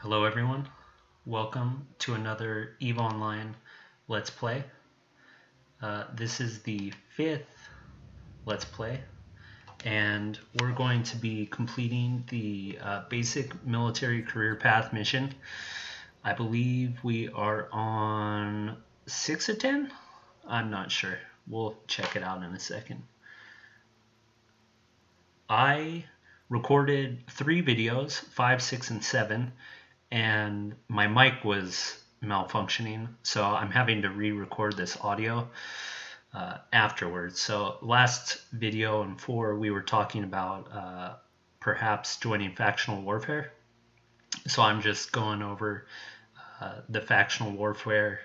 Hello everyone, welcome to another EVE Online Let's Play. This is the 5th Let's Play, and we're going to be completing the basic military career path mission. I believe we are on 6 of 10? I'm not sure. We'll check it out in a second. I recorded 3 videos, 5, 6, and 7, and my mic was malfunctioning, so I'm having to re-record this audio afterwards. So last video in 4 we were talking about perhaps joining factional warfare, so I'm just going over the factional warfare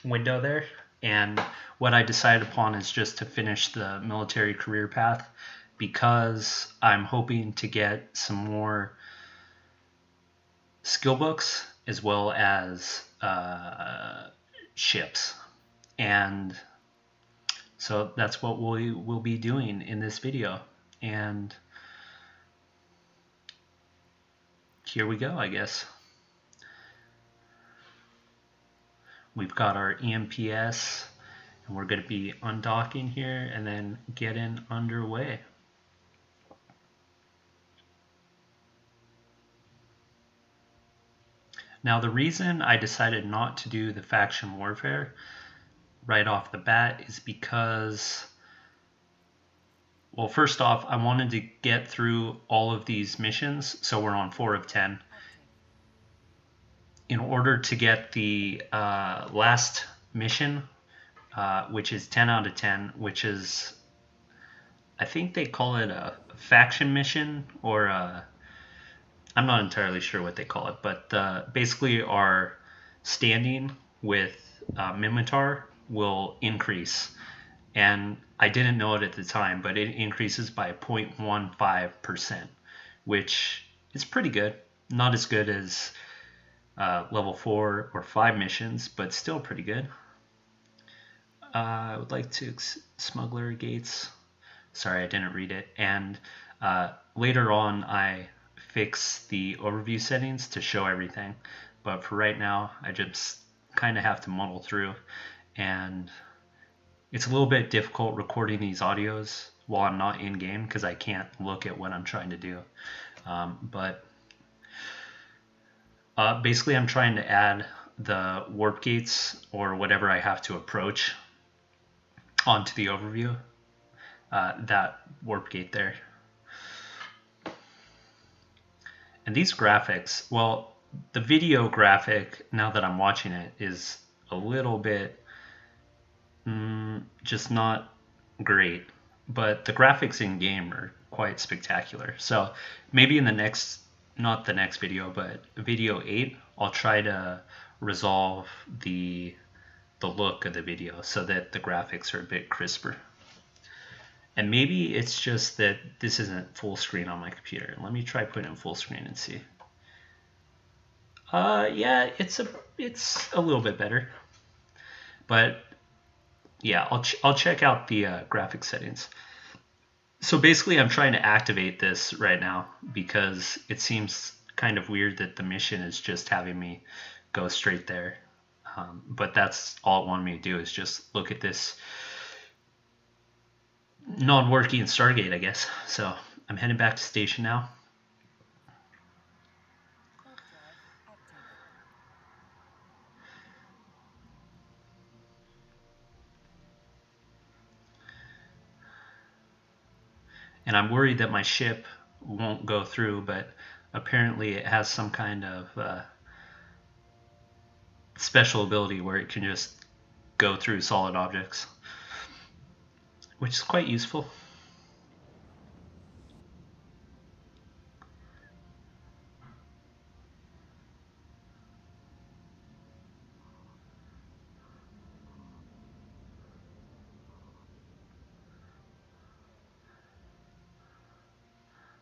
window there, and what I decided upon is just to finish the military career path, because I'm hoping to get some more skill books as well as ships, and so that's what we will be doing in this video. And here we go, I guess. We've got our EMPS, and we're going to be undocking here and then getting underway. Now, the reason I decided not to do the faction warfare right off the bat is because, well, first off, I wanted to get through all of these missions, so we're on 4 of 10, in order to get the last mission, which is 10 out of 10, which is, I think they call it a faction mission, or I'm not entirely sure what they call it, but basically our standing with Minmatar will increase. And I didn't know it at the time, but it increases by 0.15%, which is pretty good. Not as good as level 4 or 5 missions, but still pretty good. I would like to smuggler gates. Sorry, I didn't read it. And later on, I fix the overview settings to show everything. But for right now, I just kind of have to muddle through. And it's a little bit difficult recording these audios while I'm not in game, because I can't look at what I'm trying to do. Basically, I'm trying to add the warp gates or whatever I have to approach onto the overview. That warp gate there. And these graphics, well, the video graphic, now that I'm watching it, is a little bit just not great. But the graphics in game are quite spectacular. So maybe in the next, not the next video, but video 8, I'll try to resolve the look of the video so that the graphics are a bit crisper. And maybe it's just that this isn't full screen on my computer. Let me try putting it in full screen and see. Yeah, it's a little bit better. But yeah, I'll check out the graphic settings. So basically, I'm trying to activate this right now because it seems kind of weird that the mission is just having me go straight there. But that's all it wanted me to do, is just look at this non-working Stargate, I guess. So I'm heading back to station now. And I'm worried that my ship won't go through, but apparently it has some kind of special ability where it can just go through solid objects, which is quite useful.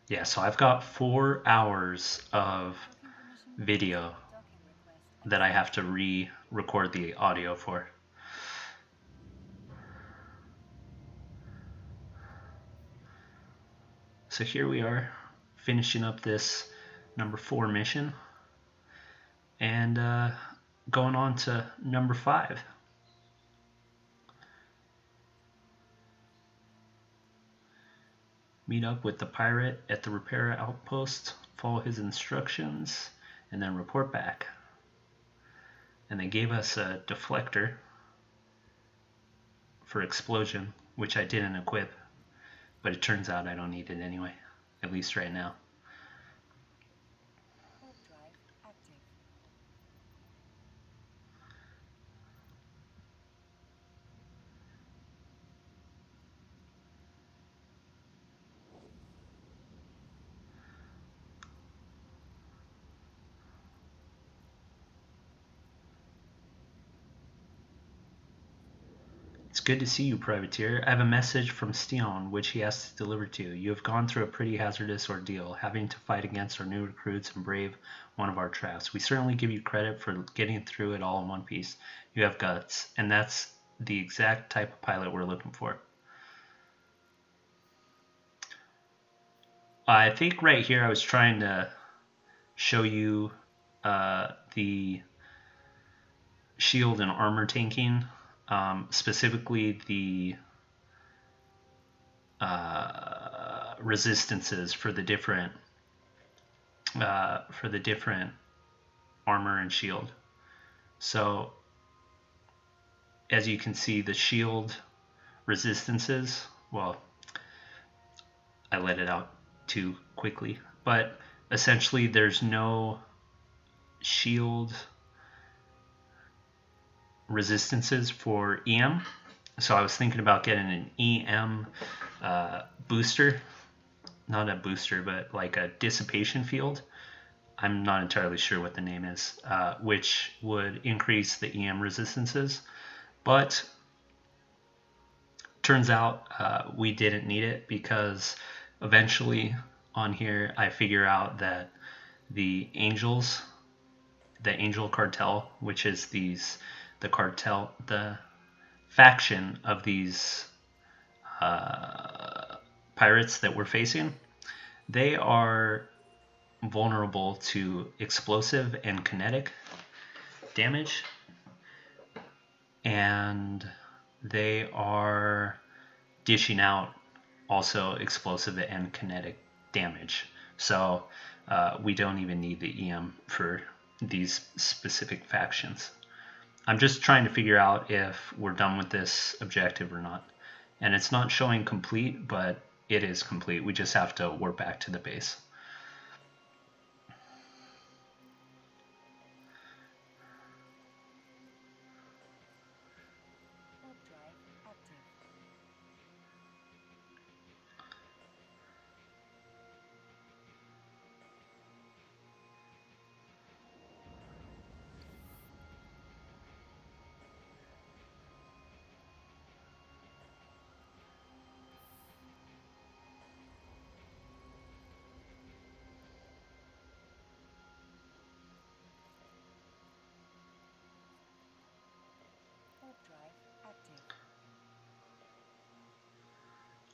Yeah, so I've got 4 hours of video that I have to re-record the audio for. So here we are, finishing up this number 4 mission and going on to number 5. Meet up with the pirate at the repair outpost, follow his instructions, and then report back. And they gave us a deflector for explosion, which I didn't equip, but it turns out I don't need it anyway, at least right now. It's good to see you, Privateer. I have a message from Steon, which he has to deliver to you. You have gone through a pretty hazardous ordeal, having to fight against our new recruits and brave one of our traps. We certainly give you credit for getting through it all in one piece. You have guts, and that's the exact type of pilot we're looking for. I think right here I was trying to show you the shield and armor tanking. Specifically the resistances for the different armor and shield. So as you can see, the shield resistances, well, I let it out too quickly, but essentially there's no shield resistances for EM, so I was thinking about getting an EM booster, not a booster, but like a dissipation field. I'm not entirely sure what the name is, which would increase the EM resistances, but turns out we didn't need it, because eventually on here I figure out that the Angel Cartel, which is the faction of these pirates that we're facing, they are vulnerable to explosive and kinetic damage, and they are dishing out also explosive and kinetic damage. So we don't even need the EM for these specific factions. I'm just trying to figure out if we're done with this objective or not. And it's not showing complete, but it is complete. We just have to warp back to the base.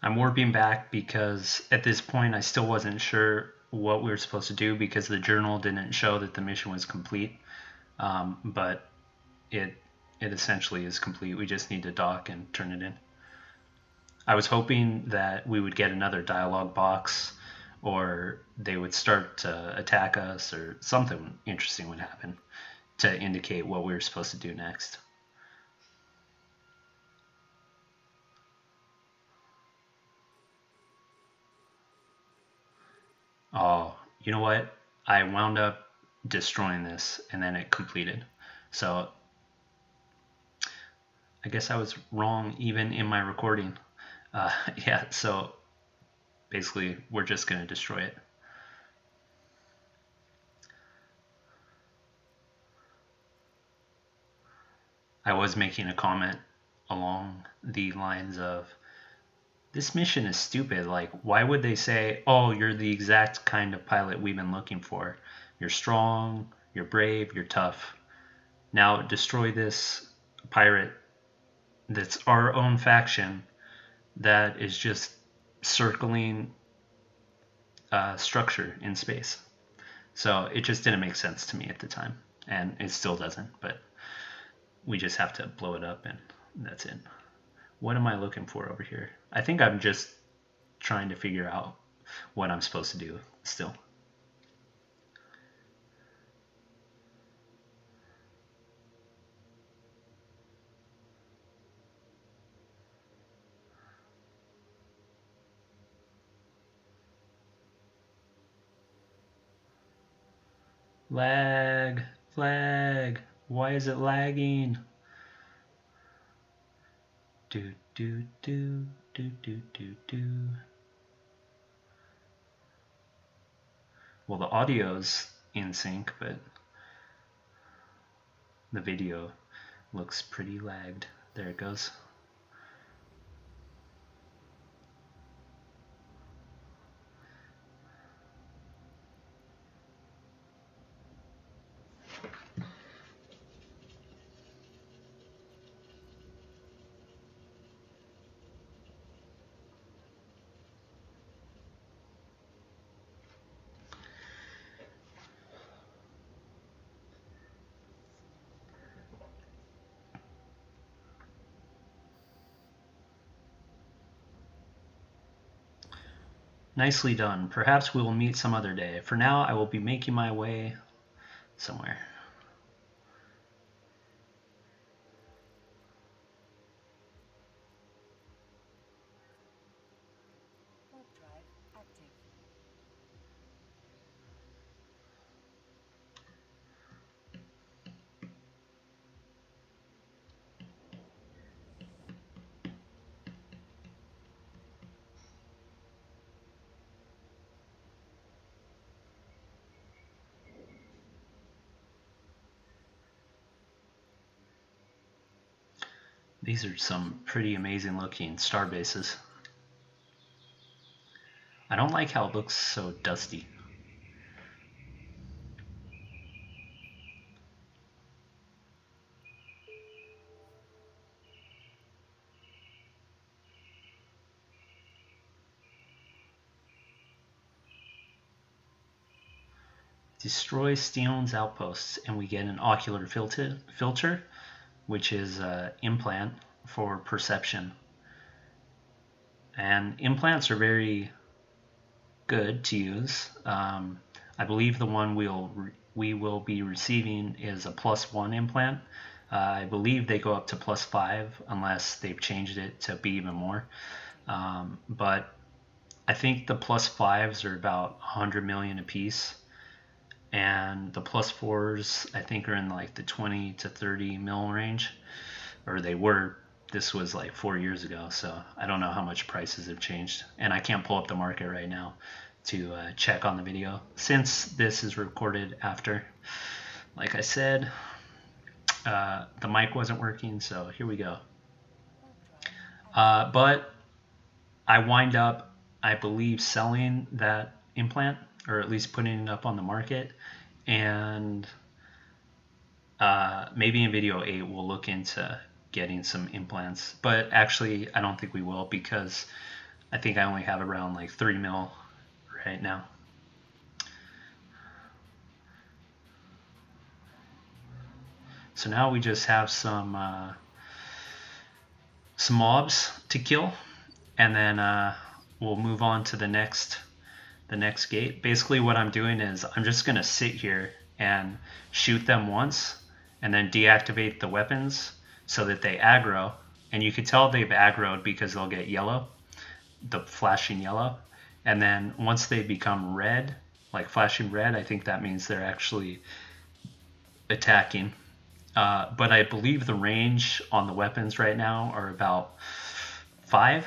I'm warping back because at this point I still wasn't sure what we were supposed to do, because the journal didn't show that the mission was complete, but it essentially is complete. We just need to dock and turn it in. I was hoping that we would get another dialogue box, or they would start to attack us, or something interesting would happen to indicate what we were supposed to do next. Oh, you know what? I wound up destroying this, and then it completed. So I guess I was wrong even in my recording. Yeah, so basically we're just going to destroy it. I was making a comment along the lines of, this mission is stupid. Like, why would they say, oh, you're the exact kind of pilot we've been looking for. You're strong, you're brave, you're tough. Now destroy this pirate that's our own faction that is just circling structure in space. So it just didn't make sense to me at the time, and it still doesn't, but we just have to blow it up and that's it. What am I looking for over here? I think I'm just trying to figure out what I'm supposed to do still. Lag, flag. Why is it lagging? Do do do do do do do. Well, the audio's in sync, but the video looks pretty lagged. There it goes. Nicely done. Perhaps we will meet some other day. For now, I will be making my way somewhere. These are some pretty amazing looking star bases. I don't like how it looks so dusty. Destroy Steon's outposts and we get an ocular filter, which is an implant for perception. And implants are very good to use. I believe the one we will be receiving is a +1 implant. I believe they go up to +5 unless they've changed it to be even more. But I think the +5s are about 100 million a piece. And the +4s I think are in like the 20 to 30 mil range, or they were. This was like 4 years ago, so I don't know how much prices have changed, and I can't pull up the market right now to check on the video since this is recorded after. Like I said, the mic wasn't working, so here we go. But I wind up, I believe, selling that implant, or at least putting it up on the market, and maybe in video 8 we'll look into getting some implants, but actually I don't think we will because I think I only have around like 3 mil right now. So now we just have some mobs to kill, and then we'll move on to the next gate. Basically what I'm doing is I'm just gonna sit here and shoot them once and then deactivate the weapons so that they aggro, and you can tell they've aggroed because they'll get yellow, the flashing yellow, and then once they become red, like flashing red, I think that means they're actually attacking. But I believe the range on the weapons right now are about 5.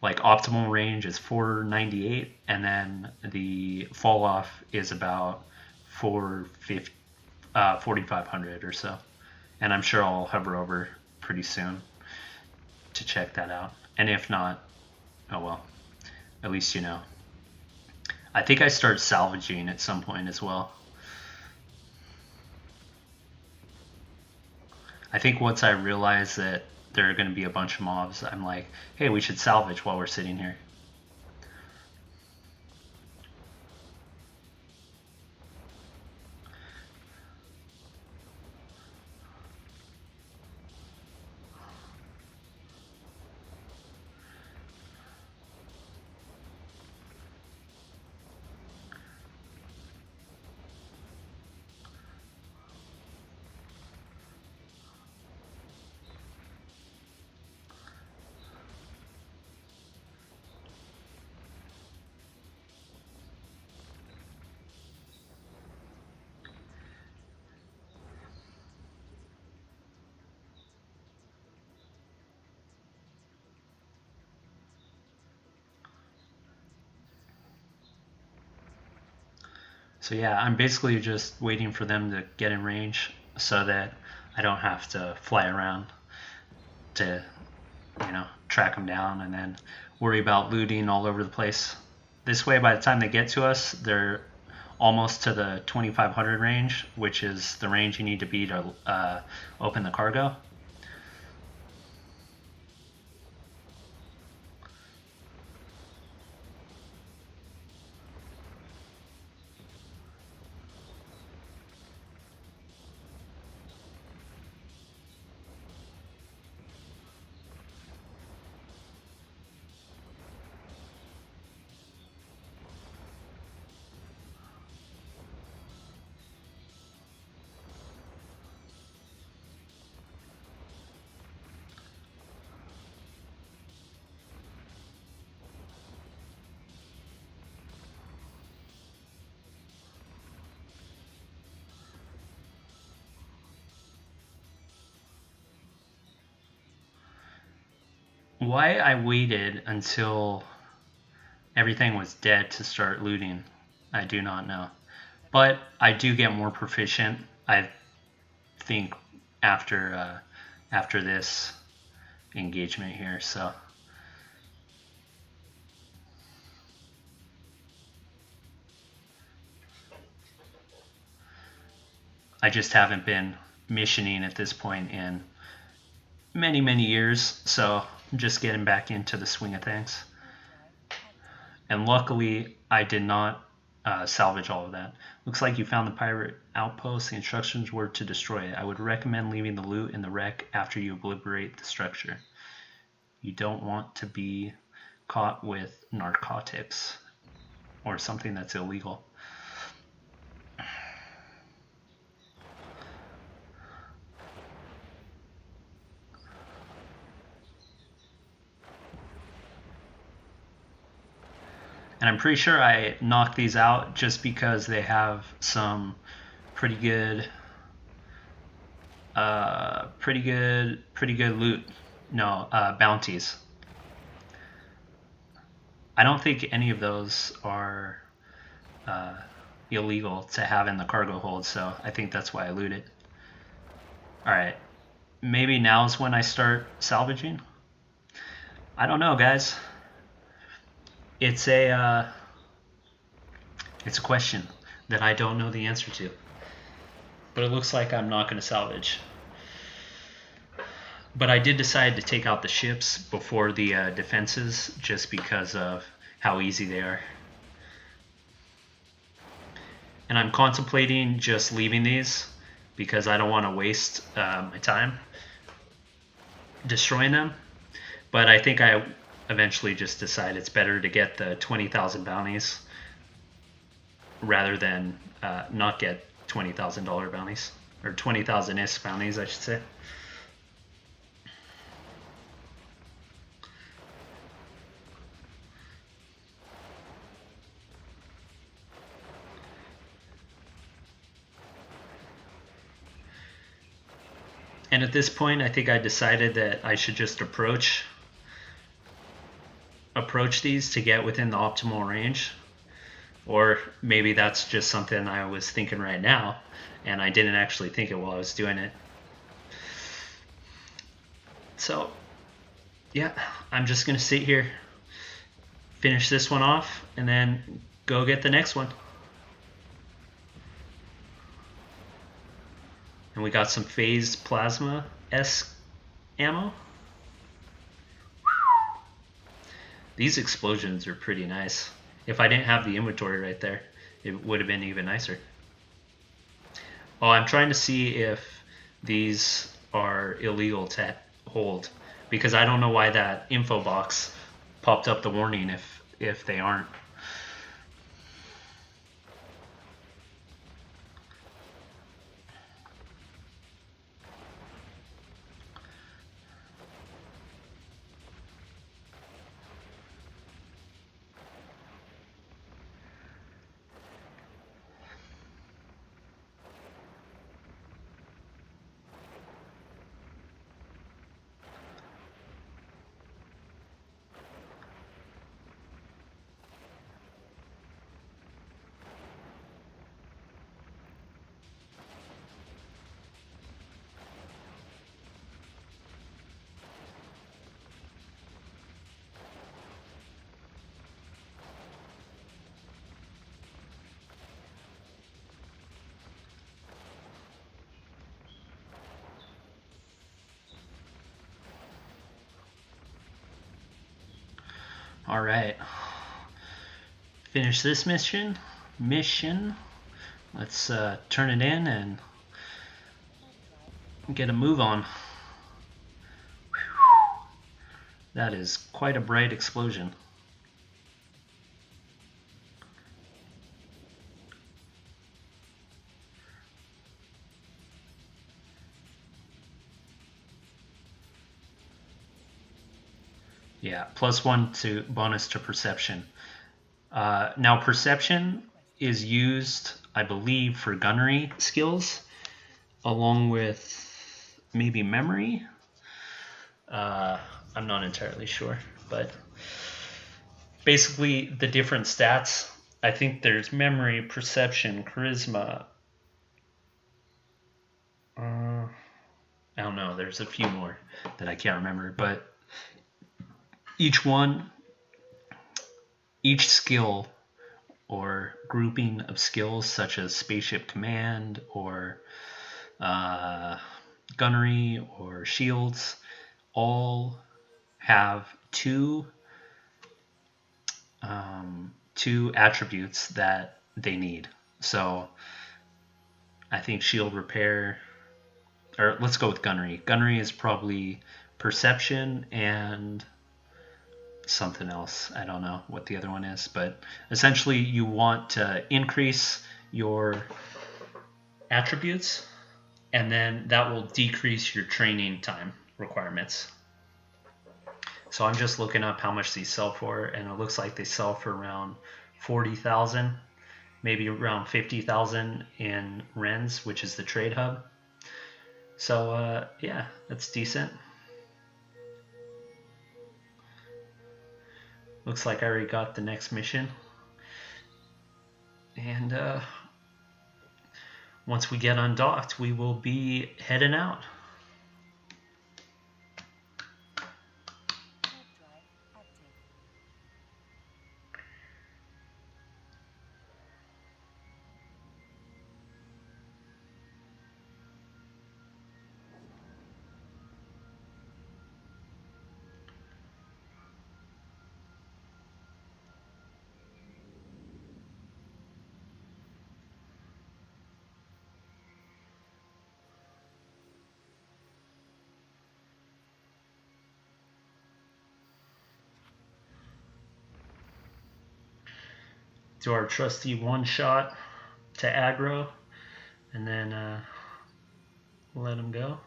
Like optimal range is 498, and then the fall off is about 4,500 or so. And I'm sure I'll hover over pretty soon to check that out. And if not, oh well, at least you know. I think I start salvaging at some point as well. I think once I realize that there are going to be a bunch of mobs, I'm like, hey, we should salvage while we're sitting here. So yeah, I'm basically just waiting for them to get in range so that I don't have to fly around to, track them down and then worry about looting all over the place. This way, by the time they get to us, they're almost to the 2500 range, which is the range you need to be to open the cargo. Why I waited until everything was dead to start looting, I do not know. But I do get more proficient, I think, after this engagement here. So I just haven't been missioning at this point in many years, so I'm just getting back into the swing of things. And luckily, I did not salvage all of that. Looks like you found the pirate outpost. The instructions were to destroy it. I would recommend leaving the loot in the wreck after you obliterate the structure. You don't want to be caught with narcotics or something that's illegal. And I'm pretty sure I knocked these out just because they have some pretty good loot. No, bounties. I don't think any of those are illegal to have in the cargo hold, so I think that's why I looted. Alright, maybe now's when I start salvaging? I don't know, guys. It's a question that I don't know the answer to. But it looks like I'm not going to salvage. But I did decide to take out the ships before the defenses just because of how easy they are. And I'm contemplating just leaving these because I don't want to waste my time destroying them. But I think I eventually just decide it's better to get the 20,000 bounties rather than not get $20,000 bounties, or 20,000 ISK bounties, I should say. And at this point, I think I decided that I should just approach these to get within the optimal range. Or maybe that's just something I was thinking right now and I didn't actually think it while I was doing it. So yeah, I'm just gonna sit here, finish this one off, and then go get the next one. And we got some phased plasma-esque ammo. These explosions are pretty nice. If I didn't have the inventory right there, it would have been even nicer. Oh, I'm trying to see if these are illegal to hold, because I don't know why that info box popped up the warning if they aren't. All right. Finish this mission. Let's turn it in and get a move on. That is quite a bright explosion. Yeah, +1 to bonus to perception. Now perception is used, I believe, for gunnery skills, along with maybe memory. I'm not entirely sure, but basically the different stats. I think there's memory, perception, charisma. I don't know. There's a few more that I can't remember, but each skill or grouping of skills, such as spaceship command or gunnery or shields, all have two attributes that they need. So I think shield repair, or let's go with gunnery. Gunnery is probably perception and something else. I don't know what the other one is, but essentially you want to increase your attributes, and then that will decrease your training time requirements. So I'm just looking up how much these sell for, and it looks like they sell for around 40,000, maybe around 50,000 in Ren's, which is the trade hub. So yeah, that's decent. Looks like I already got the next mission. And once we get undocked, we will be heading out. Do our trusty one shot to aggro, and then let him go.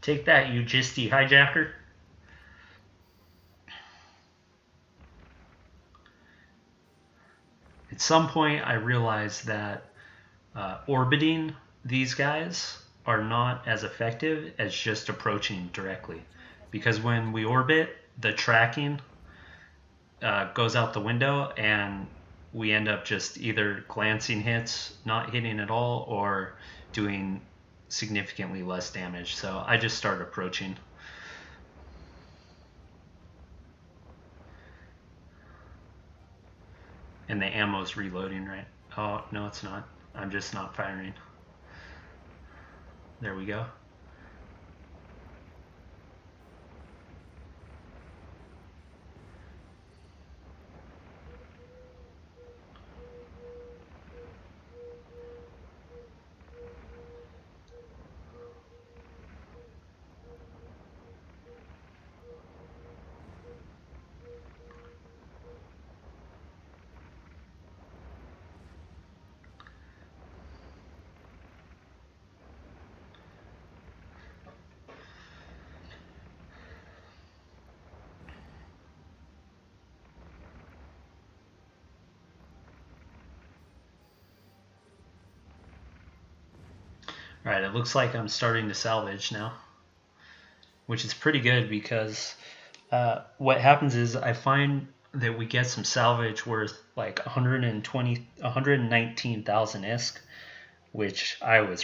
Take that, you gisty hijacker. At some point, I realized that orbiting these guys are not as effective as just approaching directly. Because when we orbit, the tracking goes out the window, and we end up just either glancing hits, not hitting at all, or doing significantly less damage. So I just start approaching. And the ammo's reloading, right? Oh, no, it's not. I'm just not firing. There we go. All right, it looks like I'm starting to salvage now, which is pretty good because what happens is I find that we get some salvage worth like 119,000 ISK, which I was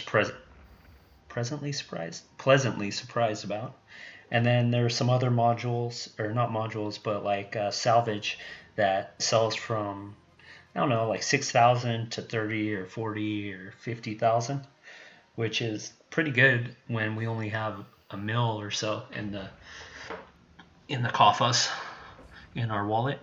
pleasantly surprised about. And then there are some other modules, or not modules, but like salvage that sells from, I don't know, like 6,000 to 30 or 40 or 50,000, which is pretty good when we only have a mil or so in the coffers in our wallet.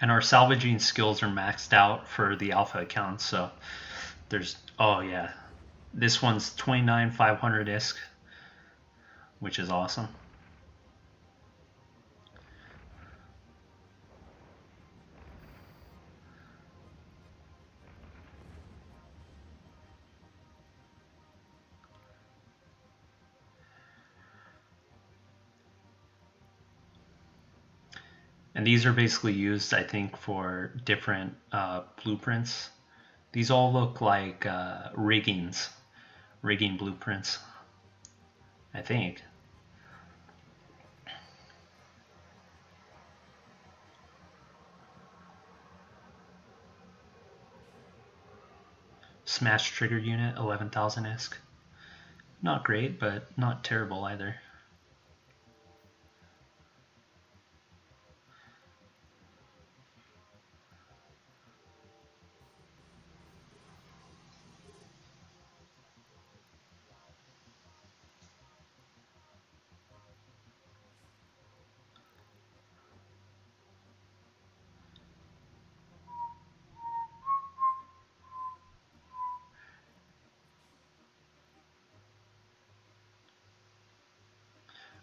And our salvaging skills are maxed out for the alpha accounts. So there's, oh yeah, this one's 29,500 ISK, which is awesome. And these are basically used, I think, for different blueprints. These all look like rigging blueprints, I think. Smash trigger unit, 11,000 ISK. Not great, but not terrible either.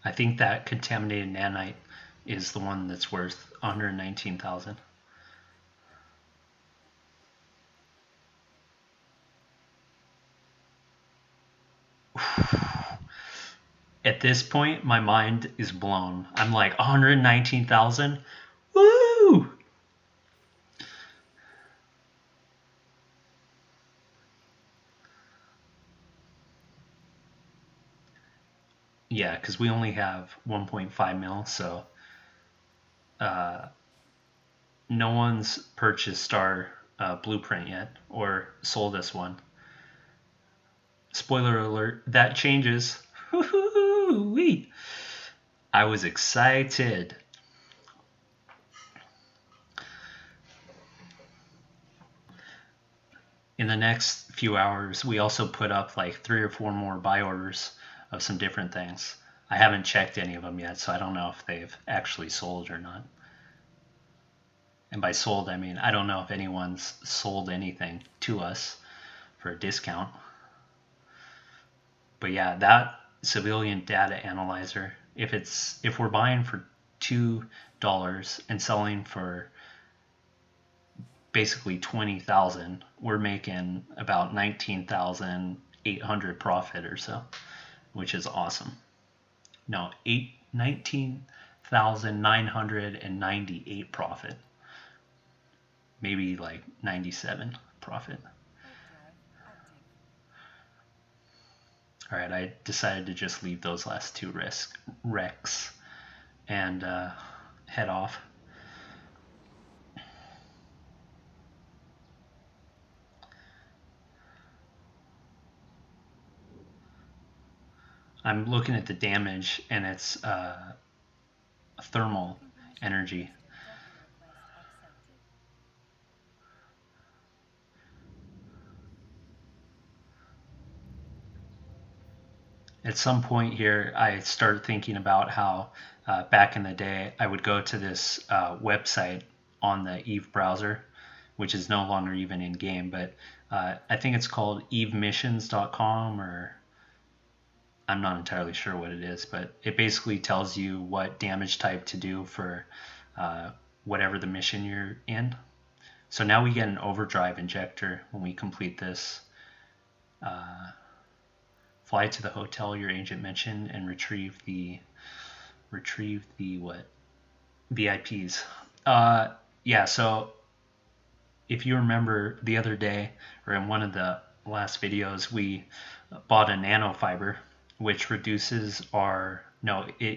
I think that contaminated nanite is the one that's worth 119,000. At this point, my mind is blown. I'm like, 119,000? Woo! Yeah, because we only have 1.5 mil, so no one's purchased our blueprint yet or sold us one. Spoiler alert, that changes. Woo-hoo-wee. I was excited. In the next few hours, we also put up like 3 or 4 more buy orders of some different things. I haven't checked any of them yet, so I don't know if they've actually sold or not. And by sold, I mean I don't know if anyone's sold anything to us for a discount. But yeah, that civilian data analyzer, if we're buying for $2 and selling for basically 20,000, we're making about 19,800 profit or so, which is awesome. No, 19,998 profit. Maybe like 97 profit. All right, I decided to just leave those last 2 recs and head off. I'm looking at the damage, and it's thermal energy. At some point here, I started thinking about how back in the day, I would go to this website on the Eve browser, which is no longer even in game, but I think it's called evemissions.com, or I'm not entirely sure what it is, but it basically tells you what damage type to do for whatever the mission you're in. So now we get an overdrive injector when we complete this. Fly to the hotel your agent mentioned and retrieve the retrieve the what? VIPs. Yeah, so if you remember the other day, or in one of the last videos, we bought a nanofiber, which it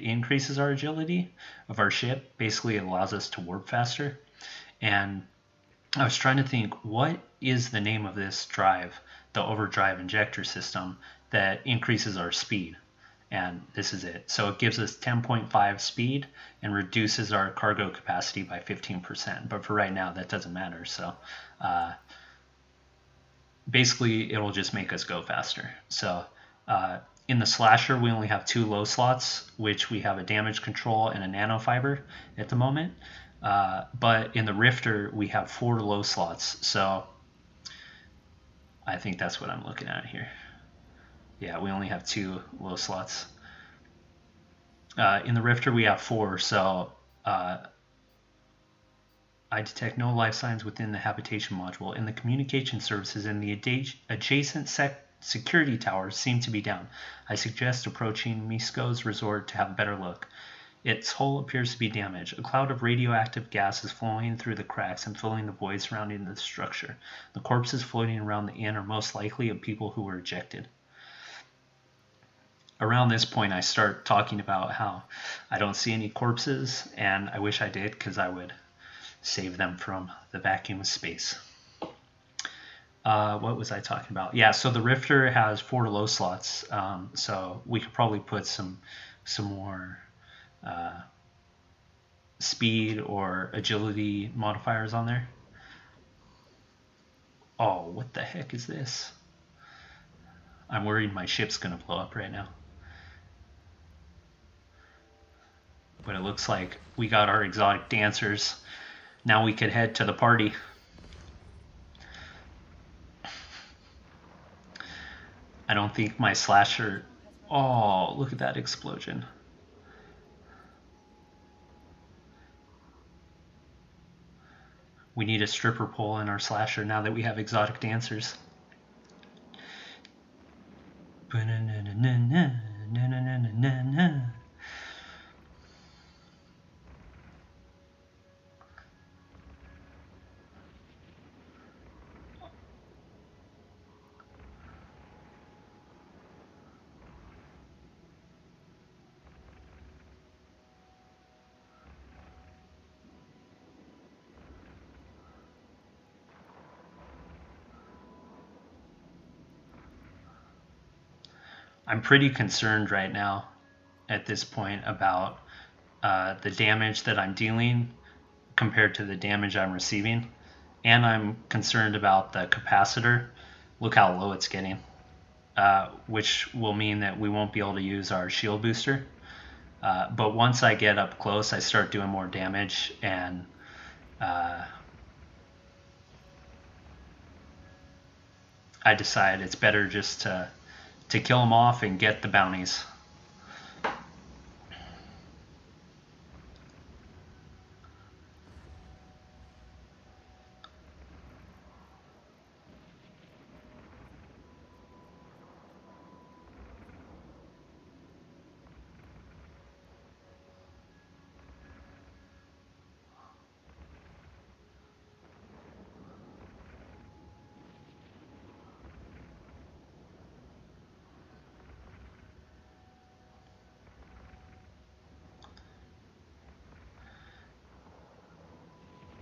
increases our agility of our ship. Basically, it allows us to warp faster. And I was trying to think, what is the name of this drive, the overdrive injector system, that increases our speed? And this is it. So it gives us 10.5 speed and reduces our cargo capacity by 15%. But for right now, that doesn't matter. So basically, it'll just make us go faster. So in the Slasher, we only have 2 low slots, which we have a damage control and a nanofiber at the moment. But in the Rifter, we have 4 low slots. So I think that's what I'm looking at here. Yeah, we only have 2 low slots. In the Rifter, we have 4, so I detect no life signs within the habitation module, and the communication services in the adjacent security towers seem to be down. I suggest approaching Misko's resort to have a better look. Its hull appears to be damaged. A cloud of radioactive gas is flowing through the cracks and filling the void surrounding the structure. The corpses floating around the inn are most likely of people who were ejected. Around this point, I start talking about how I don't see any corpses, and I wish I did, because I would save them from the vacuum of space. What was I talking about? Yeah, so the Rifter has 4 low slots, so we could probably put some more speed or agility modifiers on there. Oh, what the heck is this? I'm worried my ship's gonna blow up right now. But it looks like we got our exotic dancers. Now we could head to the party. I don't think my Slasher... Oh, look at that explosion. We need a stripper pole in our Slasher now that we have exotic dancers. I'm pretty concerned right now at this point about the damage that I'm dealing compared to the damage I'm receiving. And I'm concerned about the capacitor. Look how low it's getting, which will mean that we won't be able to use our shield booster. But once I get up close, I start doing more damage, and I decide it's better just to kill them off and get the bounties.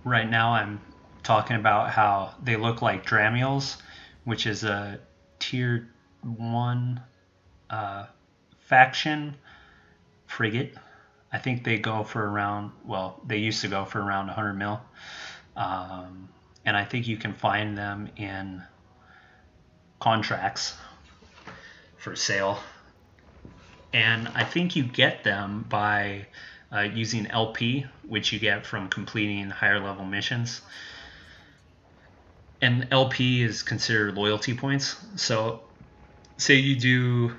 Right now I'm talking about how they look like Dramiels, which is a tier 1 faction frigate. I think they go for around, well, they used to go for around 100 mil. And I think you can find them in contracts for sale. And I think you get them by using LP, which you get from completing higher level missions. And LP is considered loyalty points. So say you do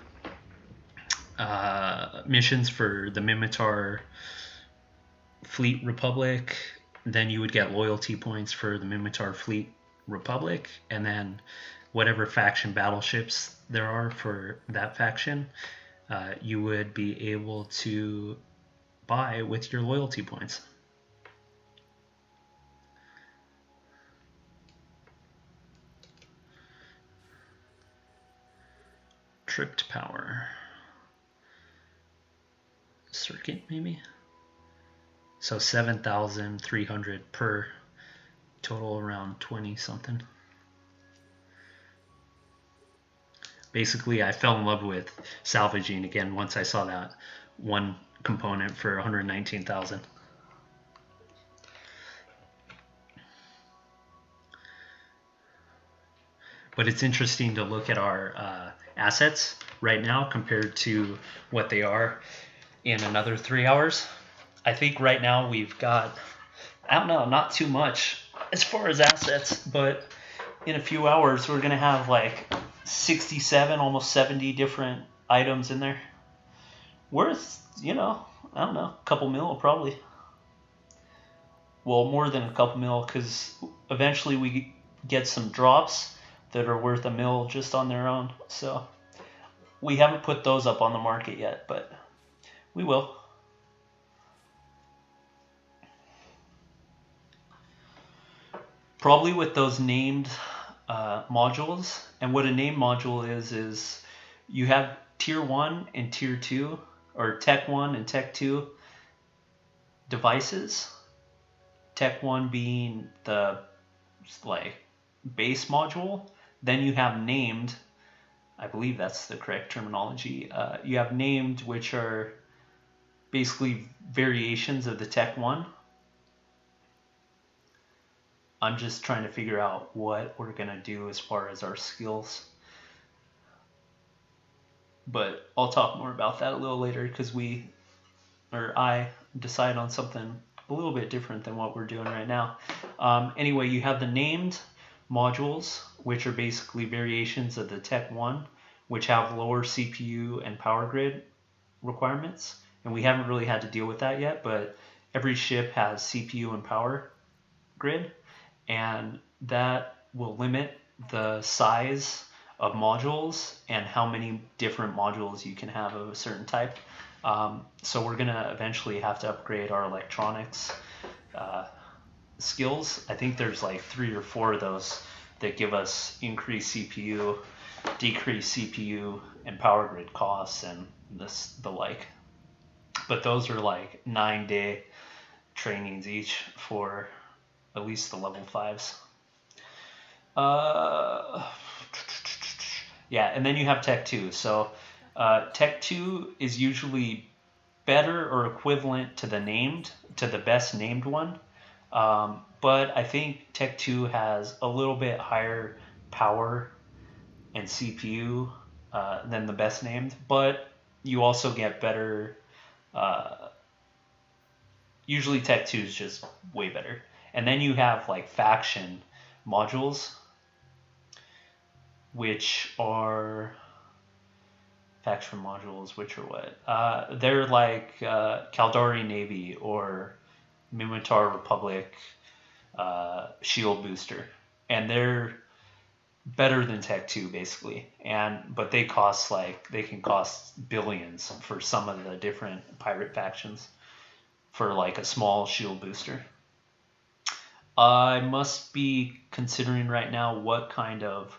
missions for the Minmatar Fleet Republic, then you would get loyalty points for the Minmatar Fleet Republic, and then whatever faction battleships there are for that faction, you would be able to buy with your loyalty points. Tripped power. Circuit, maybe? So 7,300 per, total around 20 something. Basically, I fell in love with salvaging again once I saw that one component for 119,000. But it's interesting to look at our assets right now compared to what they are in another 3 hours. I think right now we've got, I don't know, not too much as far as assets, but in a few hours we're going to have like 67, almost 70 different items in there. Worth, I don't know, a couple mil probably. Well, more than a couple mil, because eventually we get some drops that are worth a mil just on their own. So we haven't put those up on the market yet, but we will. Probably with those named modules. And what a named module is you have tier 1 and tier 2, or tech 1 and tech 2 devices. Tech 1 being the base module. Then you have named, I believe that's the correct terminology. You have named, which are basically variations of the tech 1. I'm just trying to figure out what we're going to do as far as our skills. But I'll talk more about that a little later, because I decide on something a little bit different than what we're doing right now. Anyway, you have the named modules, which are basically variations of the Tech 1, which have lower CPU and power grid requirements. And we haven't really had to deal with that yet, but every ship has CPU and power grid, and that will limit the size of modules and how many different modules you can have of a certain type. So we're going to eventually have to upgrade our electronics skills. I think there's like 3 or 4 of those that give us increased CPU, decreased CPU and power grid costs, and the like. But those are like 9-day trainings each for at least the level 5s. Yeah, and then you have Tech 2. So Tech 2 is usually better or equivalent to the best named one. But I think Tech 2 has a little bit higher power and CPU than the best named, but you also get better. Usually Tech 2 is just way better. And then you have like faction modules, which are what? They're like Caldari Navy or Mimitar Republic shield booster, and they're better than Tech 2 basically, but they can cost billions for some of the different pirate factions for like a small shield booster. I must be considering right now what kind of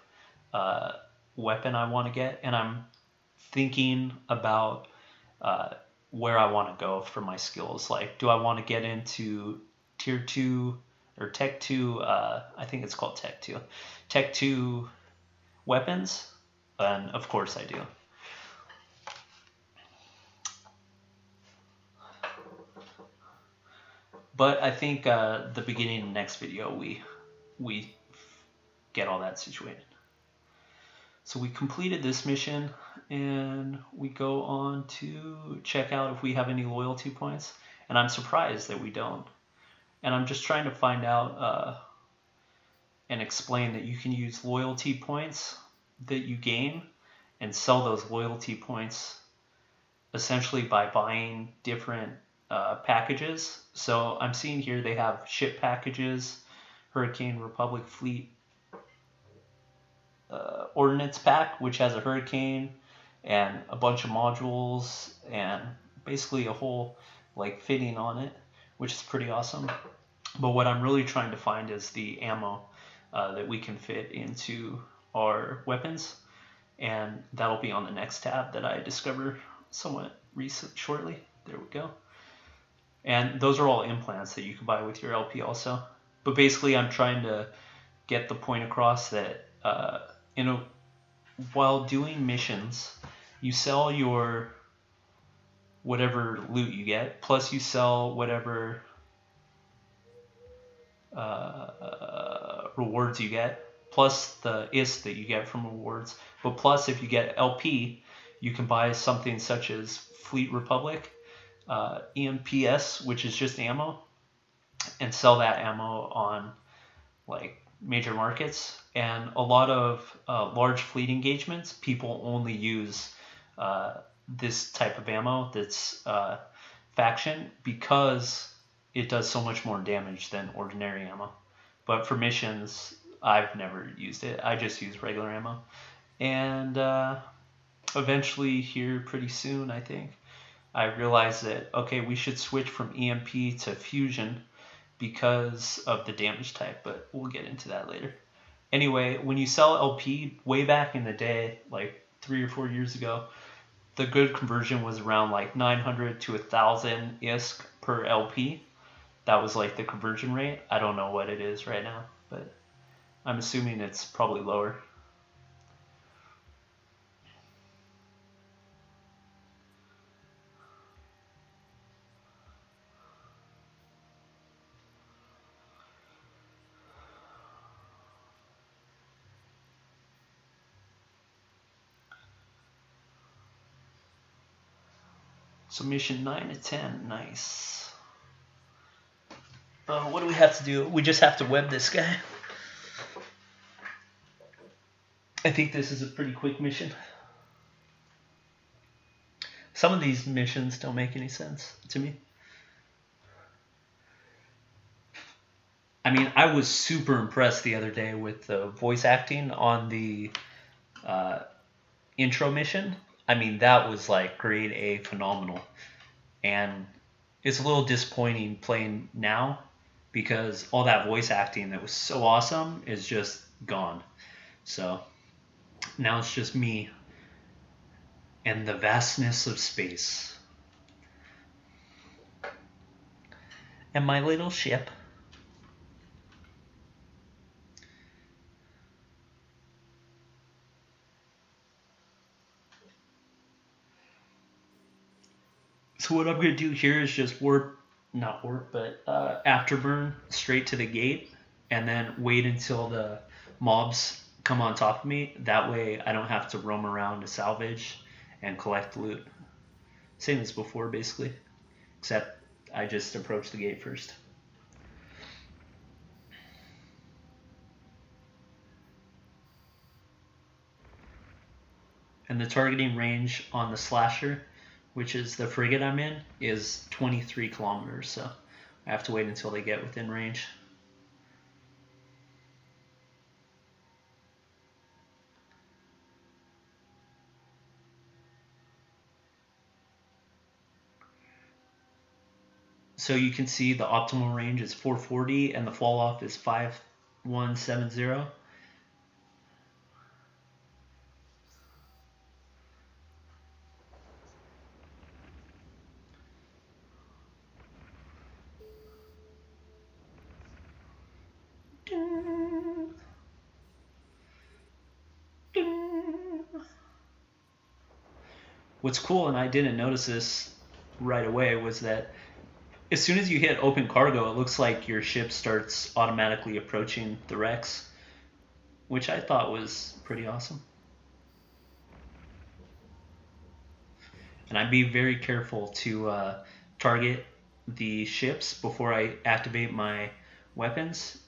weapon I want to get, and I'm thinking about where I want to go for my skills. Like, do I want to get into tier 2 or Tech 2? I think it's called Tech 2. Tech 2 weapons? And of course I do. But I think the beginning of the next video we get all that situated. So we completed this mission, and we go on to check out if we have any loyalty points. And I'm surprised that we don't. And I'm just trying to find out and explain that you can use loyalty points that you gain and sell those loyalty points essentially by buying different packages. So I'm seeing here they have ship packages, Hurricane Republic Fleet Ordnance Pack, which has a Hurricane and a bunch of modules and basically a whole like fitting on it, which is pretty awesome. But what I'm really trying to find is the ammo that we can fit into our weapons, and that'll be on the next tab that I discover somewhat shortly. There we go. And those are all implants that you can buy with your LP also. But basically, I'm trying to get the point across that while doing missions, you sell your whatever loot you get, plus you sell whatever rewards you get, plus the ISK that you get from rewards. But plus, if you get LP, you can buy something such as Fleet Republic, EMPS, which is just ammo, and sell that ammo on like major markets. And a lot of large fleet engagements, people only use this type of ammo that's faction, because it does so much more damage than ordinary ammo. But for missions, I've never used it. I just use regular ammo. And eventually here pretty soon, I think, I realized that, okay, we should switch from EMP to fusion because of the damage type, but we'll get into that later. Anyway, when you sell LP, way back in the day, like 3 or 4 years ago, the good conversion was around like 900 to 1,000 ISK per LP. That was like the conversion rate. I don't know what it is right now, but I'm assuming it's probably lower. So mission 9 to 10, nice. What do we have to do? We just have to web this guy. I think this is a pretty quick mission. Some of these missions don't make any sense to me. I mean, I was super impressed the other day with the voice acting on the intro mission. I mean, that was like grade A phenomenal. And it's a little disappointing playing now because all that voice acting that was so awesome is just gone. So now it's just me and the vastness of space. And my little ship. So what I'm going to do here is just afterburn straight to the gate, and then wait until the mobs come on top of me. That way I don't have to roam around to salvage and collect loot. Same as before, basically, except I just approach the gate first. And the targeting range on the slasher, which is the frigate I'm in, is 23 kilometers, so I have to wait until they get within range. So you can see the optimal range is 440 and the fall off is 5170. What's cool, and I didn't notice this right away, was that as soon as you hit open cargo, it looks like your ship starts automatically approaching the wrecks, which I thought was pretty awesome. And I'd be very careful to target the ships before I activate my weapons,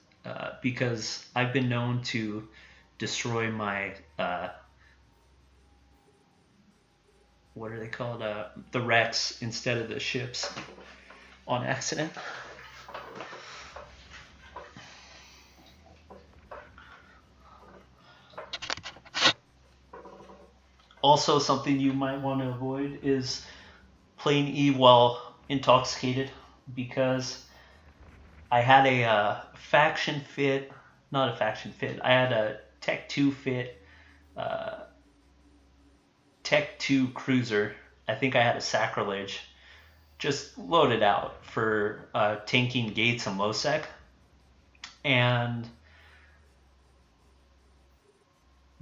because I've been known to destroy my what are they called? The wrecks instead of the ships on accident. Also, something you might want to avoid is playing E while intoxicated because I had a faction fit, not a faction fit. I had a Tech 2 fit, uh, Tech 2 cruiser. I think I had a sacrilege just loaded out for tanking gates and low sec, and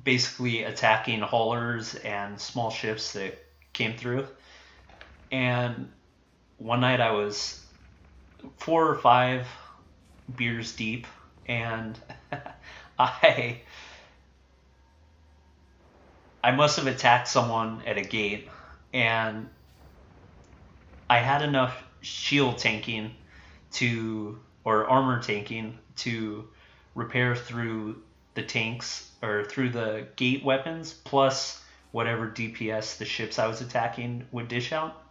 basically attacking haulers and small ships that came through. And one night I was 4 or 5 beers deep, and I I must have attacked someone at a gate, and I had enough shield tanking or armor tanking to repair through the tanks or through the gate weapons, plus whatever DPS the ships I was attacking would dish out.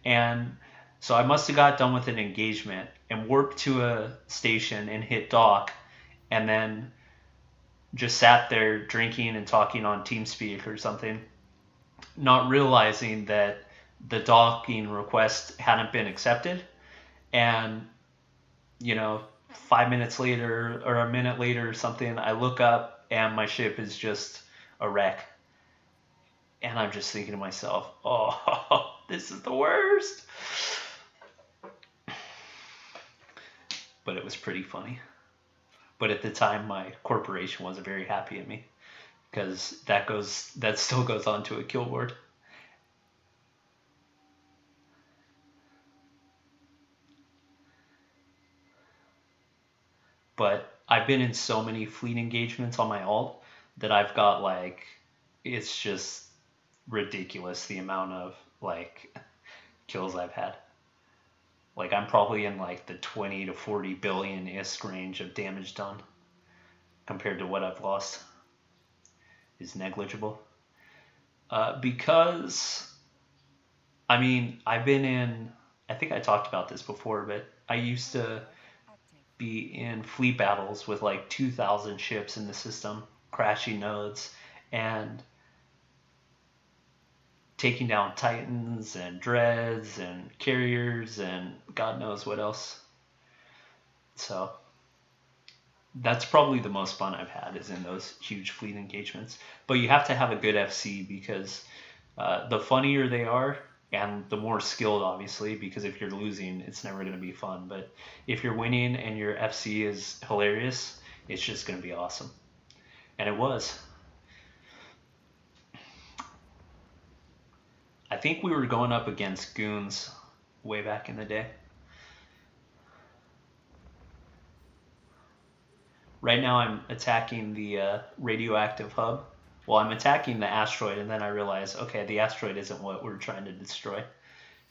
And so I must have got done with an engagement and warped to a station and hit dock, and then just sat there drinking and talking on TeamSpeak or something, not realizing that the docking request hadn't been accepted. And, 5 minutes later or a minute later or something, I look up and my ship is just a wreck. And I'm just thinking to myself, oh, this is the worst. But it was pretty funny. But at the time, my corporation wasn't very happy at me, because that still goes on to a kill board. But I've been in so many fleet engagements on my alt that I've got it's just ridiculous the amount of kills I've had. I'm probably in the 20 to 40 billion ISK range of damage done, compared to what I've lost is negligible. Because, I've been in, I think I talked about this before, but I used to be in fleet battles with 2,000 ships in the system, crashing nodes, and taking down Titans and Dreads and Carriers and God knows what else. So that's probably the most fun I've had, is in those huge fleet engagements. But you have to have a good FC, because the funnier they are, and the more skilled, obviously, because if you're losing, it's never going to be fun. But if you're winning and your FC is hilarious, it's just going to be awesome. And it was. I think we were going up against goons way back in the day. Right now I'm attacking the radioactive hub. Well, I'm attacking the asteroid, and then I realize, okay, the asteroid isn't what we're trying to destroy.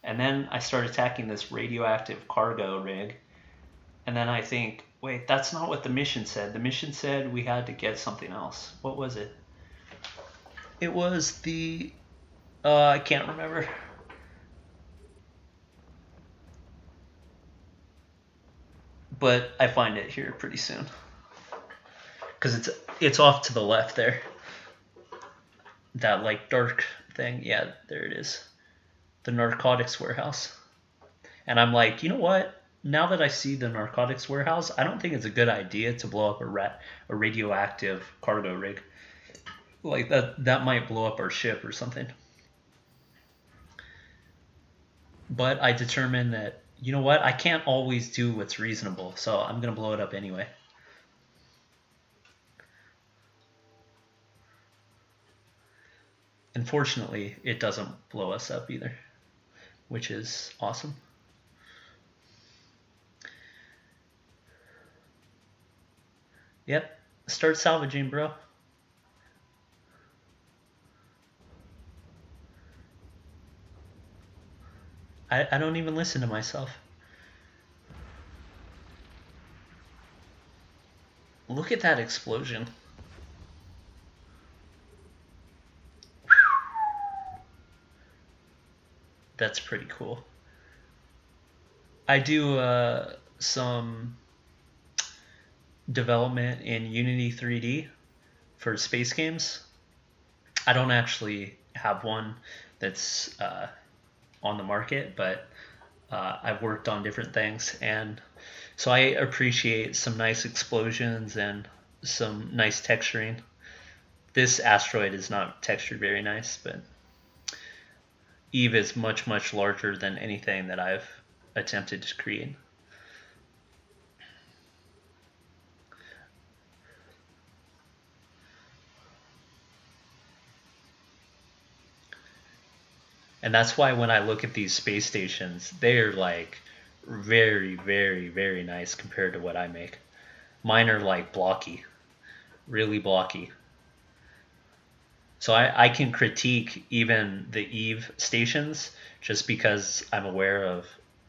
And then I start attacking this radioactive cargo rig, and then I think, wait, that's not what the mission said. The mission said we had to get something else. What was it? It was the... I can't remember. But I find it here pretty soon, because it's off to the left there. That dark thing. Yeah, there it is. The narcotics warehouse. And I'm like, you know what? Now that I see the narcotics warehouse, I don't think it's a good idea to blow up a radioactive cargo rig. That might blow up our ship or something. But I determined that, you know what? I can't always do what's reasonable, so I'm going to blow it up anyway. Unfortunately, it doesn't blow us up either, which is awesome. Yep, start salvaging, bro. I don't even listen to myself. Look at that explosion. That's pretty cool. I do some development in Unity 3D for space games. I don't actually have one that's on the market, but I've worked on different things, and so I appreciate some nice explosions and some nice texturing. This asteroid is not textured very nice, but Eve is much, much larger than anything that I've attempted to create. And that's why when I look at these space stations, they're like very, very, very nice compared to what I make. Mine are like blocky, really blocky. So I can critique even the Eve stations just because I'm aware of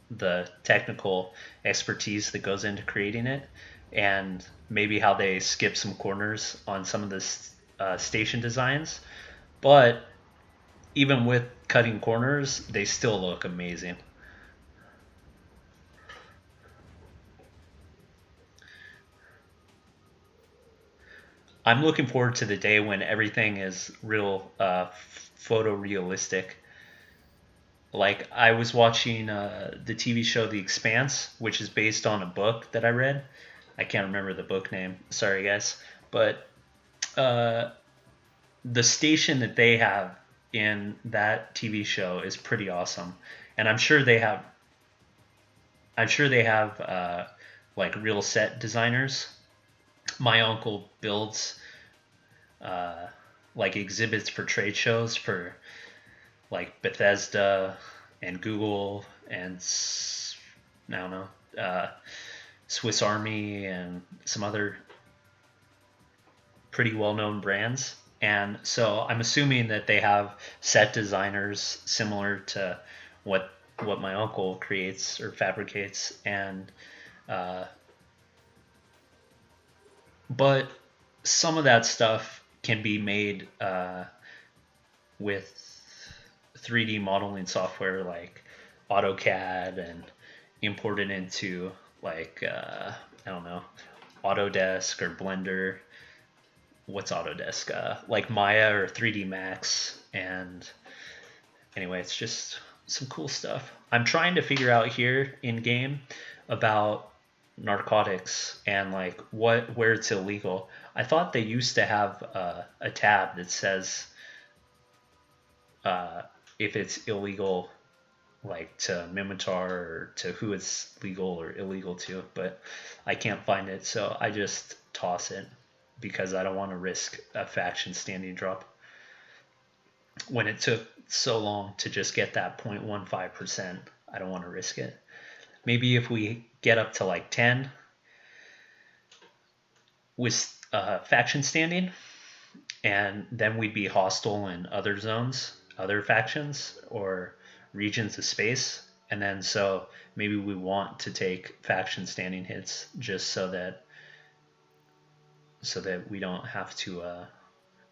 the technical expertise that goes into creating it, and maybe how they skip some corners on some of the station designs. But even with cutting corners, they still look amazing. I'm looking forward to the day when everything is real photorealistic. Like I was watching the TV show The Expanse, which is based on a book that I read. I can't remember the book name. Sorry, guys. But uh, the station that they have in that TV show is pretty awesome, and I'm sure they have like real set designers. My uncle builds uh, like exhibits for trade shows for like Bethesda and Google and I don't know Swiss Army and some other pretty well-known brands. And so I'm assuming that they have set designers similar to what what my uncle creates or fabricates, and uh, but some of that stuff can be made with 3D modeling software like AutoCAD and imported into like I don't know, Autodesk or Blender. What's Autodesk? Like Maya or 3D Max. And anyway, it's just some cool stuff. I'm trying to figure out here in game about narcotics and like where it's illegal. I thought they used to have a tab that says uh, if it's illegal, like to Mimitar or to who it's legal or illegal to, but I can't find it, so I just toss it because I don't want to risk a faction standing drop when it took so long to just get that 0.15%. I don't want to risk it. Maybe if we get up to like 10 with faction standing, and then we'd be hostile in other zones, other factions, or regions of space. And then so maybe we want to take faction standing hits just so that we don't have to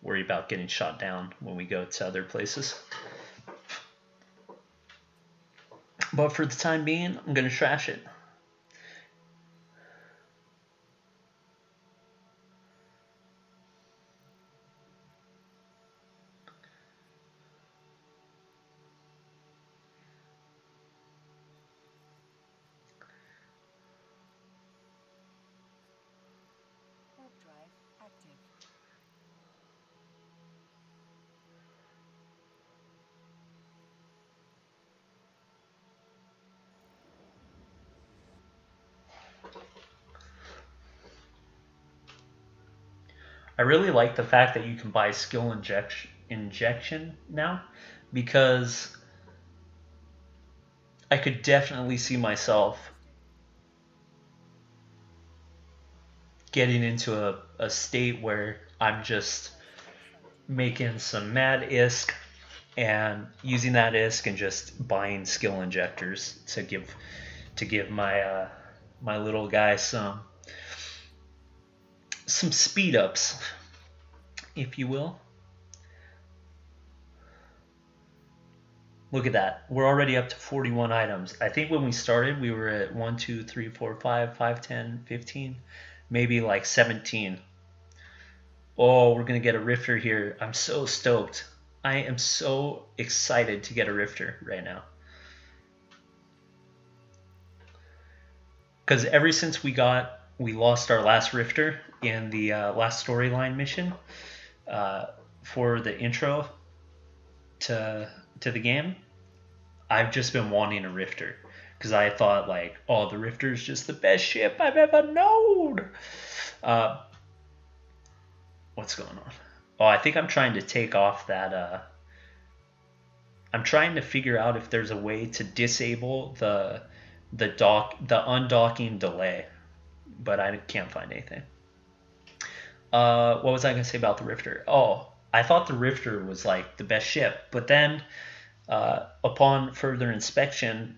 worry about getting shot down when we go to other places. But for the time being, I'm going to trash it. I really like the fact that you can buy skill injection now, because I could definitely see myself getting into a state where I'm just making some mad ISK and using that ISK and just buying skill injectors to give my little guy some speed ups, if you will. Look at that. We're already up to 41 items. I think when we started, we were at 1, 2, 3, 4, 5, 5, 10, 15, maybe like 17. Oh, we're going to get a rifter here. I'm so stoked. I am so excited to get a rifter right now. because ever since we lost our last rifter in the last storyline mission for the intro to the game, I've just been wanting a rifter because I thought like, oh, the rifter is just the best ship I've ever known. What's going on? Oh, I think I'm trying to take off that. I'm trying to figure out if there's a way to disable the undocking delay, but I can't find anything. What was I gonna say about the Rifter? Oh, I thought the Rifter was like the best ship, but then upon further inspection,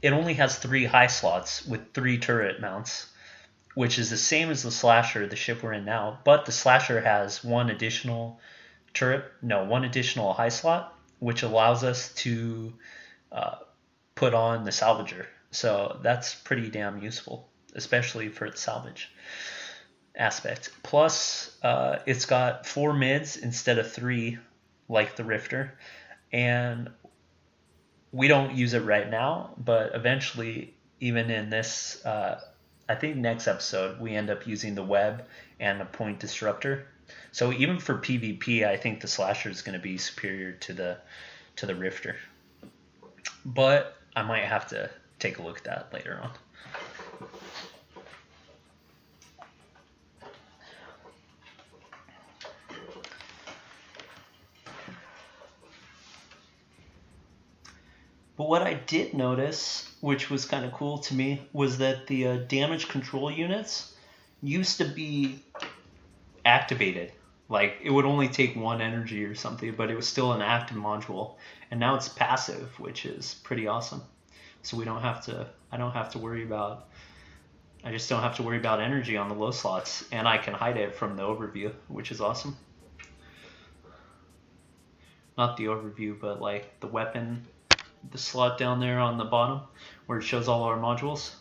it only has 3 high slots with 3 turret mounts, which is the same as the Slasher, the ship we're in now. But the Slasher has one additional high slot, which allows us to put on the salvager. So that's pretty damn useful, especially for the salvage aspect. Plus, it's got 4 mids instead of 3, like the Rifter, and we don't use it right now, but eventually, even in this, I think next episode, we end up using the web and a point disruptor. So even for PvP, I think the Slasher is going to be superior to the Rifter. But I might have to take a look at that later on. But what I did notice, which was kind of cool to me, was that the damage control units used to be activated. Like, it would only take 1 energy or something, but it was still an active module. And now it's passive, which is pretty awesome. So I don't have to worry about energy on the low slots, and I can hide it from the overview, which is awesome. Not the overview, but like the weapon, the slot down there on the bottom where it shows all our modules.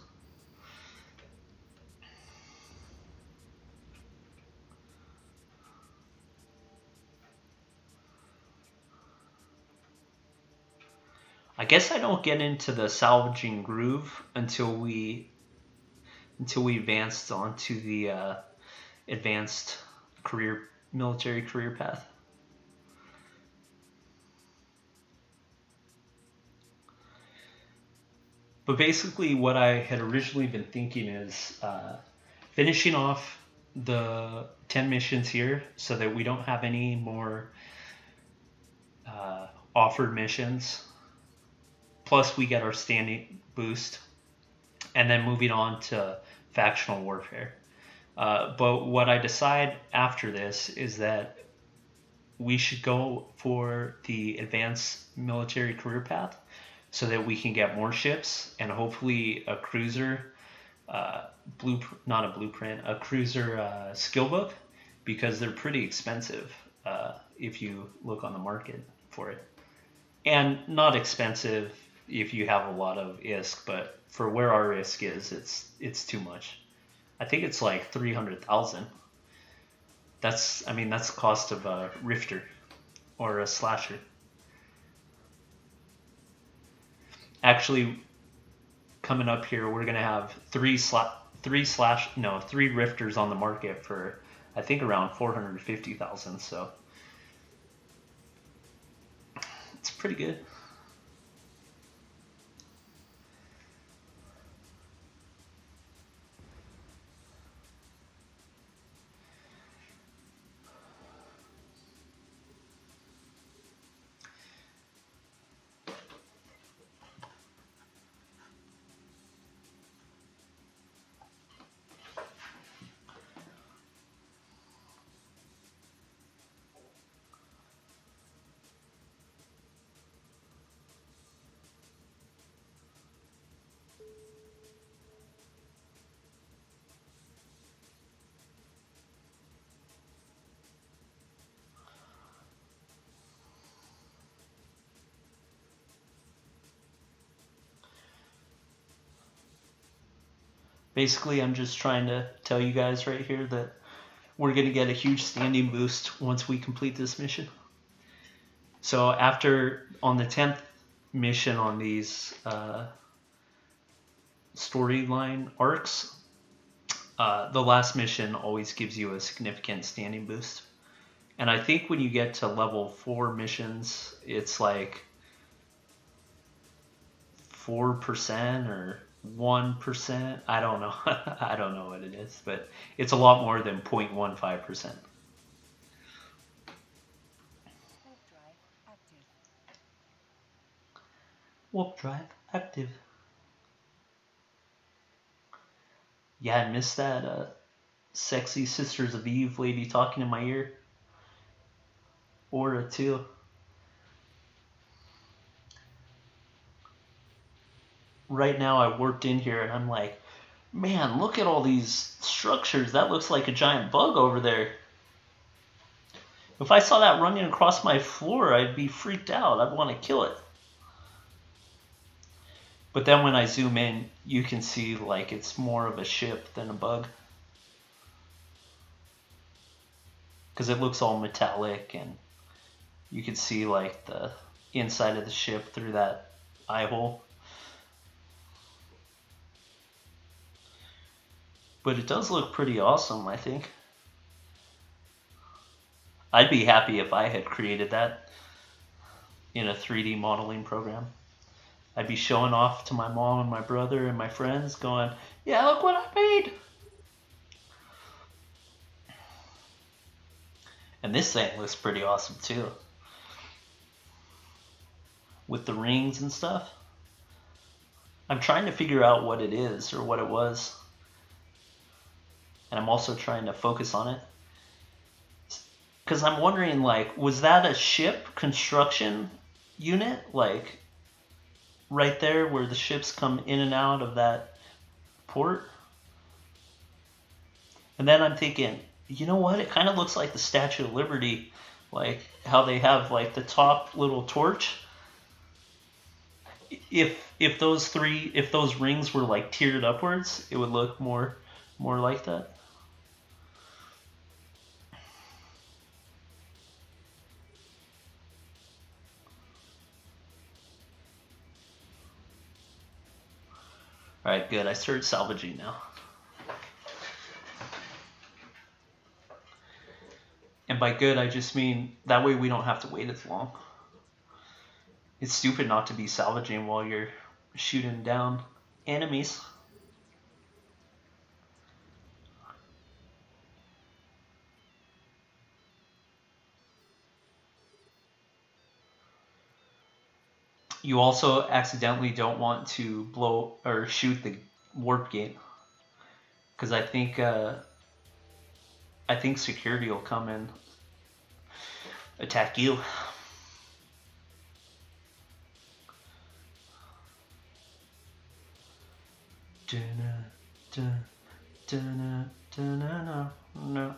I guess I don't get into the salvaging groove until we advanced onto the advanced military career path. But basically what I had originally been thinking is finishing off the 10 missions here so that we don't have any more offered missions. Plus we get our standing boost. And then moving on to factional warfare. But what I decide after this is that we should go for the advanced military career path so that we can get more ships and hopefully a cruiser a cruiser skill book, because they're pretty expensive if you look on the market for it. And not expensive if you have a lot of ISK, but for where our ISK is, it's too much. I think it's like 300,000. That's the cost of a Rifter or a Slasher. Actually, coming up here, we're gonna have 3 Rifters on the market for I think around 450,000. So it's pretty good. Basically, I'm just trying to tell you guys right here that we're going to get a huge standing boost once we complete this mission. So after, on the 10th mission on these storyline arcs, the last mission always gives you a significant standing boost. And I think when you get to level 4 missions, it's like 4% or 1%. I don't know. I don't know what it is, but it's a lot more than 0.15%. Warp drive active. Yeah, I missed that sexy Sisters of Eve lady talking in my ear. Aura too. Right now I warped in here and I'm like, man, look at all these structures. That looks like a giant bug over there. If I saw that running across my floor, I'd be freaked out. I'd want to kill it. But then when I zoom in, you can see like it's more of a ship than a bug. Because it looks all metallic and you can see like the inside of the ship through that eye hole. But it does look pretty awesome, I think. I'd be happy if I had created that in a 3D modeling program. I'd be showing off to my mom and my brother and my friends going, yeah, look what I made. And this thing looks pretty awesome too. With the rings and stuff. I'm trying to figure out what it is or what it was. And I'm also trying to focus on it. Because I'm wondering, like, was that a ship construction unit? Like, right there where the ships come in and out of that port? And then I'm thinking, you know what? It kind of looks like the Statue of Liberty. Like, how they have, like, the top little torch. If those rings were, like, tiered upwards, it would look more like that. Alright, good. I started salvaging now. And by good, I just mean that way we don't have to wait as long. It's stupid not to be salvaging while you're shooting down enemies. You also accidentally don't want to blow or shoot the warp gate, because I think security will come and attack you. No.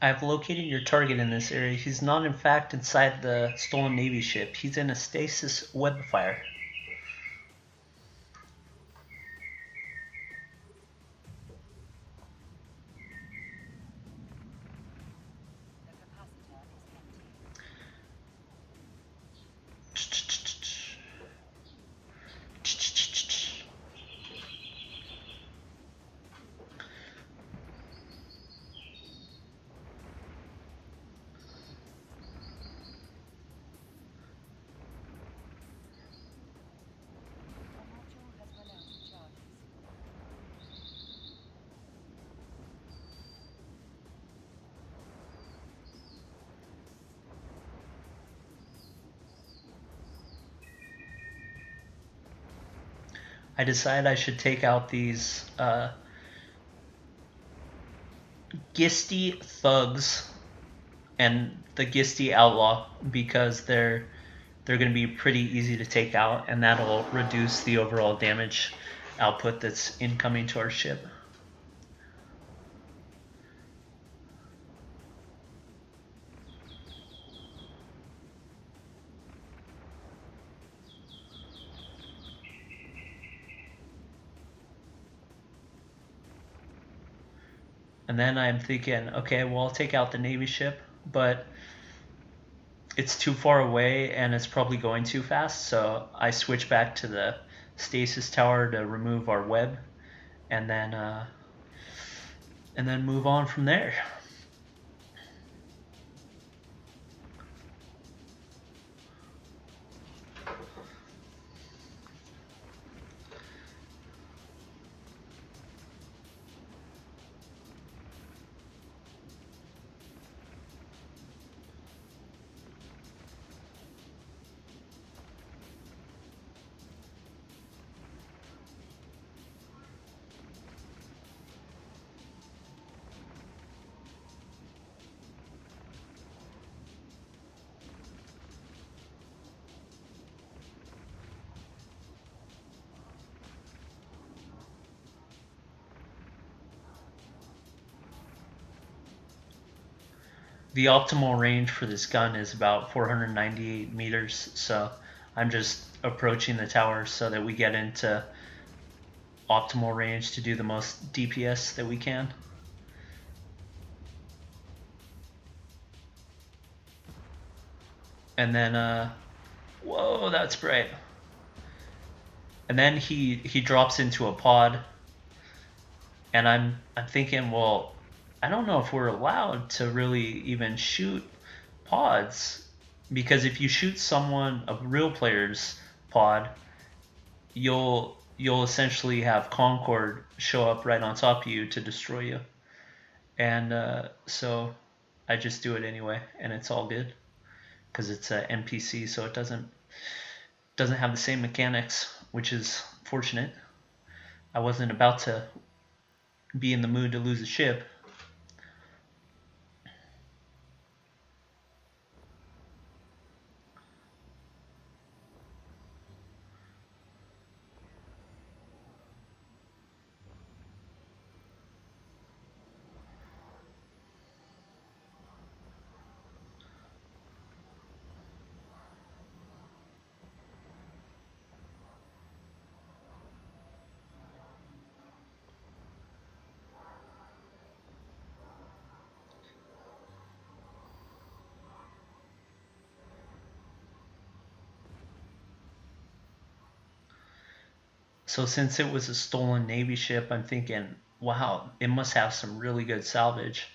I've located your target in this area. He's not in fact inside the stolen Navy ship. He's in a stasis web fire. I decided I should take out these Gisty thugs and the Gisty outlaw because they're going to be pretty easy to take out, and that'll reduce the overall damage output that's incoming to our ship. And then I'm thinking, okay, well, I'll take out the Navy ship, but it's too far away and it's probably going too fast, so I switch back to the stasis tower to remove our web, and then move on from there. The optimal range for this gun is about 498 meters, so I'm just approaching the tower so that we get into optimal range to do the most DPS that we can. And then, whoa, that's bright. And then he drops into a pod, and I'm thinking, well, I don't know if we're allowed to really even shoot pods, because if you shoot someone, a real player's pod, you'll essentially have Concord show up right on top of you to destroy you. And so I just do it anyway, and it's all good because it's an NPC, so it doesn't have the same mechanics, which is fortunate. I wasn't about to be in the mood to lose a ship. So since it was a stolen Navy ship, I'm thinking, wow, it must have some really good salvage.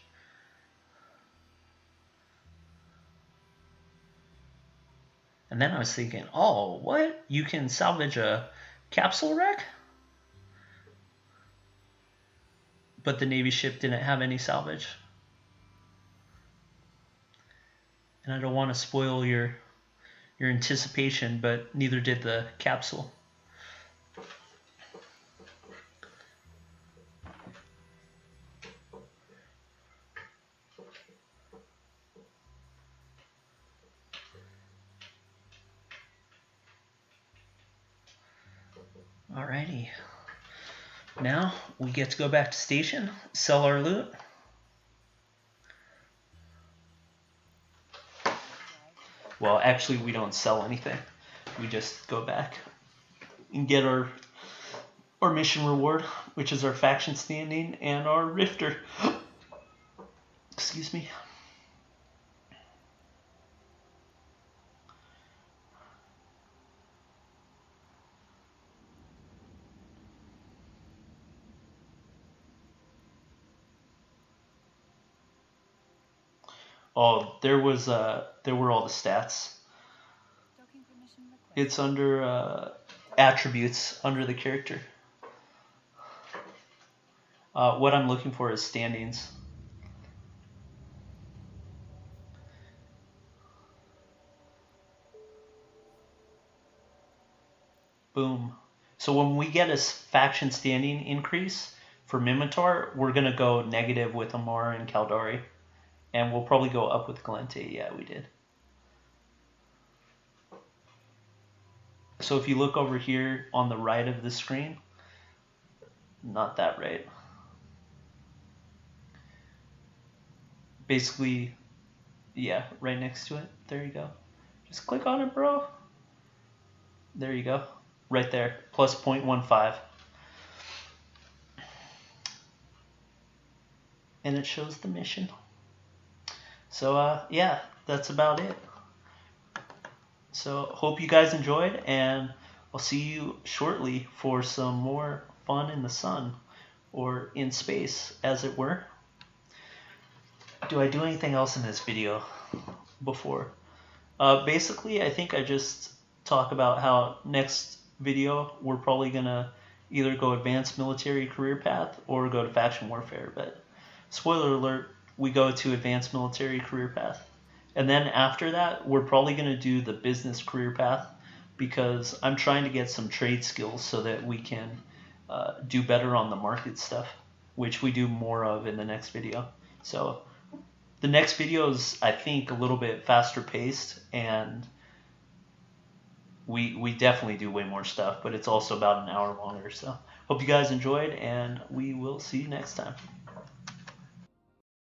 And then I was thinking, oh, what? You can salvage a capsule wreck? But the Navy ship didn't have any salvage. And I don't want to spoil your anticipation, but neither did the capsule. Alrighty. Now we get to go back to station, sell our loot. Well, actually, we don't sell anything. We just go back and get our mission reward, which is our faction standing and our rifter. Excuse me. Oh, there were all the stats. It's under attributes under the character. What I'm looking for is standings. Boom. So when we get a faction standing increase for Minotaur, we're gonna go negative with Amar and Caldari. And we'll probably go up with Galente. Yeah, we did. So if you look over here on the right of the screen, not that right. Basically, yeah, right next to it. There you go. Just click on it, bro. There you go. Right there, plus 0.15. And it shows the mission. So, yeah, that's about it. So, hope you guys enjoyed, and I'll see you shortly for some more fun in the sun, or in space, as it were. Do I do anything else in this video before? Basically, I think I just talk about how next video we're probably gonna either go advanced military career path or go to faction warfare, but spoiler alert, we go to advanced military career path. And then after that, we're probably going to do the business career path, because I'm trying to get some trade skills so that we can do better on the market stuff, which we do more of in the next video. So the next video is, I think, a little bit faster paced, and we definitely do way more stuff, but it's also about an hour longer. So hope you guys enjoyed, and we will see you next time.